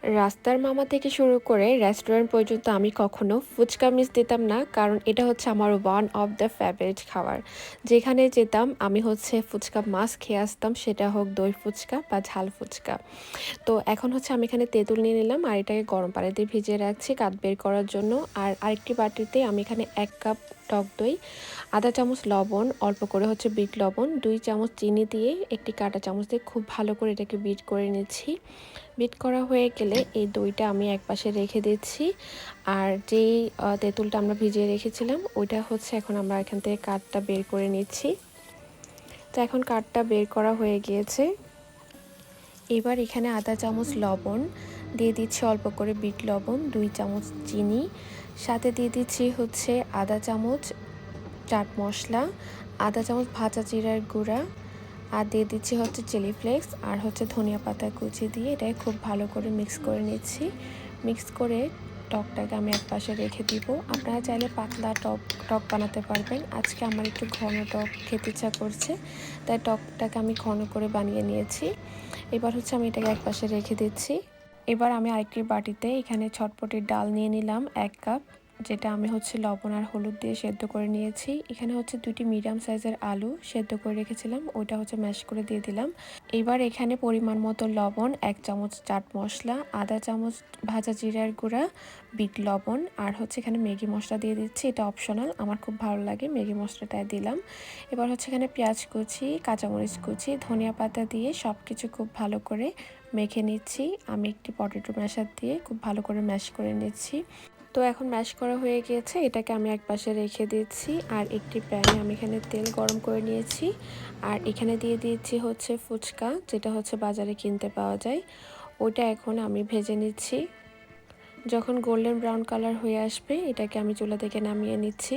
রাস্তার মামা থেকে শুরু করে রেস্টুরেন্ট পর্যন্ত আমি কখনো ফুচকা মিস দিতাম না, কারণ এটা হচ্ছে আমার ওয়ান অফ দ্য ফেভারিট খাবার। যেখানে যেতাম আমি হচ্ছে ফুচকা মাস্ট খেয়ে আসতাম, সেটা হোক দই ফুচকা বা ঝাল ফুচকা। তো এখন হচ্ছে আমি এখানে তেঁতুল নিয়ে নিলাম আর এটাকে গরম পানিতে ভিজিয়ে রাখছি কাঠ বের করার জন্য। আর আরেকটি বাটিতে আমি এখানে 1 কাপ টক দই, আধা চামচ লবণ, অল্প করে হচ্ছে বিট লবণ, 2 চামচ চিনি দিয়ে একটি কাঁটা চামচ দিয়ে খুব ভালো করে এটাকে বিট করে নিচ্ছি। বিট করা হয়ে গেলে এই দইটা আমি একপাশে রেখে দিচ্ছি। আর যেই তেঁতুলটা আমরা ভিজিয়ে রেখেছিলাম ওইটা হচ্ছে এখন আমরা এখান থেকে কাঠটা বের করে নিচ্ছি। তো এখন কাঠটা বের করা হয়ে গিয়েছে। এবার এখানে আধা চামচ লবণ দিয়ে দিচ্ছি, অল্প করে বিট লবণ, 2 চামচ চিনি, সাথে দিয়ে দিচ্ছি হচ্ছে আধা চামচ চাট মশলা, আধা চামচ ভাজা জিরার গুঁড়া, আর দিয়ে দিচ্ছি হচ্ছে চিলি ফ্লেক্স আর হচ্ছে ধনিয়া পাতা কুচি দিয়ে এটাকে খুব ভালো করে মিক্স করে নিচ্ছি। মিক্স করে টকটাকে আমি একপাশে রেখে দিব। আপনারা চাইলে পাতলা টক বানাতে পারবেন। আজকে আমার একটু ঘন টক খেতে ইচ্ছা করছে, তাই টকটাকে আমি ঘন করে বানিয়ে নিয়েছি। এবার হচ্ছে আমি এটাকে একপাশে রেখে দিচ্ছি। এবার আমি আরেকটি বাটিতে এখানে ছটপটির ডাল নিয়ে নিলাম 1 কাপ, যেটা আমি হচ্ছে লবণ আর হলুদ দিয়ে সেদ্ধ করে নিয়েছি। এখানে হচ্ছে 2টি মিডিয়াম সাইজের আলু সেদ্ধ করে রেখেছিলাম, ওইটা হচ্ছে ম্যাশ করে দিয়ে দিলাম। এবার এখানে পরিমাণ মতো লবণ, 1 চামচ চাট মশলা, আধা চামচ ভাজা জিরার গুঁড়া, বিট লবণ আর হচ্ছে এখানে ম্যাগি মশলা দিয়ে দিচ্ছি। এটা অপশনাল, আমার খুব ভালো লাগে ম্যাগি মশলাটা দিলাম। এবার হচ্ছে এখানে পেঁয়াজ কুচি, কাঁচামরিচ কুচি, ধনিয়া পাতা দিয়ে সব কিছু খুব ভালো করে মেখে নিচ্ছি। আমি একটি পটেটো ম্যাশার দিয়ে খুব ভালো করে ম্যাশ করে নিচ্ছি। তো এখন ম্যাশ করা হয়ে গিয়েছে, এটাকে আমি একপাশে রেখে দিচ্ছি। আর একটি প্যানে আমি এখানে তেল গরম করে নিয়েছি আর এখানে দিয়ে দিচ্ছি হচ্ছে ফুচকা, যেটা হচ্ছে বাজারে কিনতে পাওয়া যায়। ওটা এখন আমি ভেজে নিচ্ছি। যখন গোল্ডেন ব্রাউন কালার হয়ে আসবে এটাকে আমি চুলা থেকে নামিয়ে নিচ্ছি।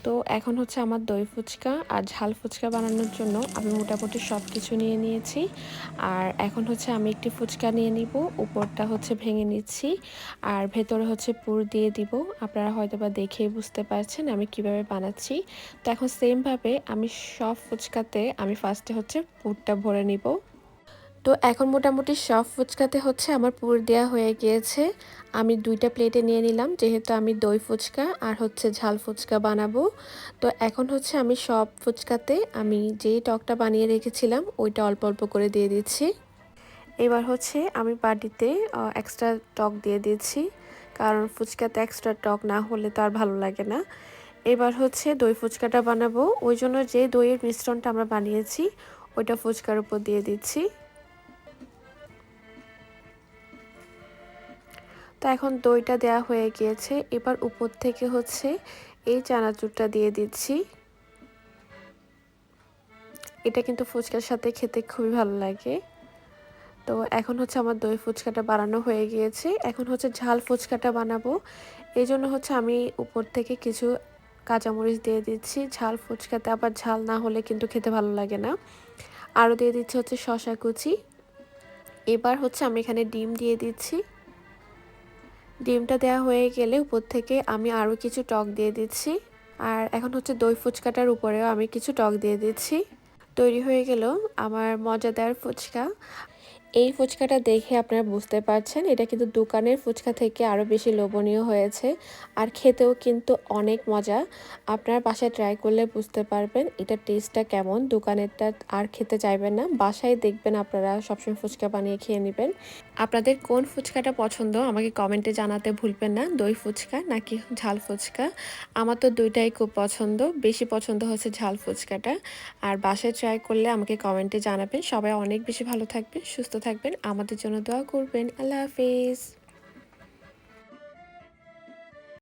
তো এখন হচ্ছে আমার দই ফুচকা আর ঝাল ফুচকা বানানোর জন্য আমি মোটামুটি সব কিছু নিয়ে নিয়েছি। আর এখন হচ্ছে আমি একটি ফুচকা নিয়ে নিব, উপরটা হচ্ছে ভেঙে নিচ্ছি আর ভেতরে হচ্ছে পুর দিয়ে দিব। আপনারা হয়তো বা দেখেই বুঝতে পারছেন আমি কিভাবে বানাচ্ছি। তো এখন সেমভাবে আমি সব ফুচকাতে আমি ফার্স্টে হচ্ছে পুরটা ভরে নিব। তো এখন মোটামুটি সব ফুচকাতে হচ্ছে আমার পুর দেওয়া হয়ে গিয়েছে। আমি 2টা প্লেটে নিয়ে নিলাম, যেহেতু আমি দই ফুচকা আর হচ্ছে ঝাল ফুচকা বানাবো। তো এখন হচ্ছে আমি সব ফুচকাতে আমি যেই টকটা বানিয়ে রেখেছিলাম ওইটা অল্প অল্প করে দিয়ে দিচ্ছি। এবার হচ্ছে আমি বাটিতে এক্সট্রা টক দিয়ে দিচ্ছি, কারণ ফুচকাতে এক্সট্রা টক না হলে তো আর ভালো লাগে না। এবার হচ্ছে দই ফুচকাটা বানাবো, ওই জন্য যে দইয়ের মিশ্রণটা আমরা বানিয়েছি ওইটা ফুচকার উপর দিয়ে দিচ্ছি। তো এখন দইটা দেওয়া হয়ে গিয়েছে, এবার উপর থেকে হচ্ছে এই চানাচুরটা দিয়ে দিচ্ছি। এটা কিন্তু ফুচকার সাথে খেতে খুবই ভালো লাগে। তো এখন হচ্ছে আমার দই ফুচকাটা বানানো হয়ে গিয়েছে। এখন হচ্ছে ঝাল ফুচকাটা বানাবো, এই জন্য হচ্ছে আমি উপর থেকে কিছু কাঁচামরিচ দিয়ে দিচ্ছি। ঝাল ফুচকাতে আবার ঝাল না হলে কিন্তু খেতে ভালো লাগে না। আরও দিয়ে দিচ্ছি হচ্ছে শসা কুচি। এবার হচ্ছে আমি এখানে ডিম দিয়ে দিচ্ছি। ডিমটা দেওয়া হয়ে গেলে উপর থেকে আমি আরও কিছু টক দিয়ে দিচ্ছি। আর এখন হচ্ছে দই ফুচকাটার উপরেও আমি কিছু টক দিয়ে দিচ্ছি। তৈরি হয়ে গেল আমার মজাদার ফুচকা। এই ফুচকাটা দেখে আপনারা বুঝতে পারছেন এটা কিন্তু দোকানের ফুচকা থেকে আরও বেশি লোভনীয় হয়েছে আর খেতেও কিন্তু অনেক মজা। আপনারা বাসায় ট্রাই করলে বুঝতে পারবেন এটার টেস্টটা কেমন। দোকানেরটা আর খেতে চাইবেন না, বাসায় দেখবেন আপনারা সবসময় ফুচকা বানিয়ে খেয়ে নেবেন। আপনাদের কোন ফুচকাটা পছন্দ আমাকে কমেন্টে জানাতে ভুলবেন না, দই ফুচকা নাকি ঝাল ফুচকা। আমার তো দুইটাই খুব পছন্দ, বেশি পছন্দ হচ্ছে ঝাল ফুচকাটা। আর বাসায় ট্রাই করলে আমাকে কমেন্টে জানাবেন। সবাই অনেক বেশি ভালো থাকবেন, সুস্থ থাকবেন, আমাদের জন্য দোয়া করবেন। আল্লাহ হাফেজ।